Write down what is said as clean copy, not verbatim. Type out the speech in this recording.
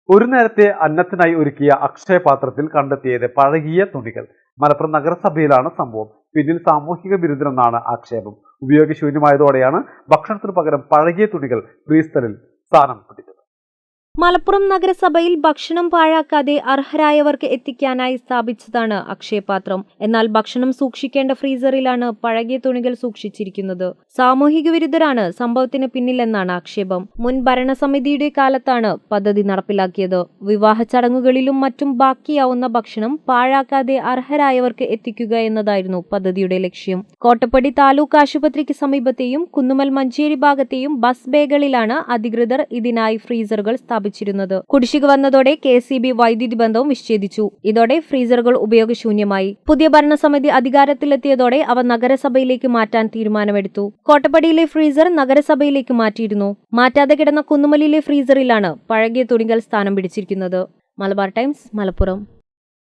ഒരു നേരത്തെ അന്നത്തിനായി ഒരുക്കിയ അക്ഷയപാത്രത്തിൽ കണ്ടെത്തിയത് പഴകിയ തുണികൾ. മലപ്പുറം നഗരസഭയിലാണ് സംഭവം. പിന്നിൽ സാമൂഹിക വിരുദ്ധരെന്നാണ് ആക്ഷേപം. ഉപയോഗശൂന്യമായതോടെയാണ് ഭക്ഷണത്തിനു പകരം പഴകിയ തുണികൾ ഫ്രീസറിൽ സ്ഥാനം പിടിച്ചത്. മലപ്പുറം നഗരസഭയിൽ ഭക്ഷണം പാഴാക്കാതെ അർഹരായവർക്ക് എത്തിക്കാനായി സ്ഥാപിച്ചതാണ് അക്ഷയപാത്രം. എന്നാൽ ഭക്ഷണം സൂക്ഷിക്കേണ്ട ഫ്രീസറിലാണ് പഴകിയ തുണികൾ സൂക്ഷിച്ചിരിക്കുന്നത്. സാമൂഹിക വിരുദ്ധരാണ് സംഭവത്തിന് പിന്നിലെന്നാണ് ആക്ഷേപം. മുൻ ഭരണസമിതിയുടെ കാലത്താണ് പദ്ധതി നടപ്പിലാക്കിയത്. വിവാഹ ചടങ്ങുകളിലും മറ്റും ബാക്കിയാവുന്ന ഭക്ഷണം പാഴാക്കാതെ അർഹരായവർക്ക് എത്തിക്കുക എന്നതായിരുന്നു പദ്ധതിയുടെ ലക്ഷ്യം. കോട്ടപ്പടി താലൂക്ക് ആശുപത്രിക്ക് സമീപത്തെയും കുന്നുമൽ മഞ്ചേരി ഭാഗത്തെയും ബസ് ബേകളിലാണ് അധികൃതർ ഇതിനായി ഫ്രീസറുകൾ സ്ഥാപിച്ചത്. കുടിശ്ശിക വന്നതോടെ KCB വൈദ്യുതി ബന്ധവും വിച്ഛേദിച്ചു. ഇതോടെ ഫ്രീസറുകൾ ഉപയോഗശൂന്യമായി. പുതിയ ഭരണസമിതി അധികാരത്തിലെത്തിയതോടെ അവ നഗരസഭയിലേക്ക് മാറ്റാൻ തീരുമാനമെടുത്തു. കോട്ടപ്പടിയിലെ ഫ്രീസർ നഗരസഭയിലേക്ക് മാറ്റിയിരുന്നു. മാറ്റാതെ കിടന്ന കുന്നുമലിലെ ഫ്രീസറിലാണ് പഴകിയ തുണികൾ സ്ഥാനം പിടിച്ചിരിക്കുന്നത്. മലബാർ ടൈംസ്, മലപ്പുറം.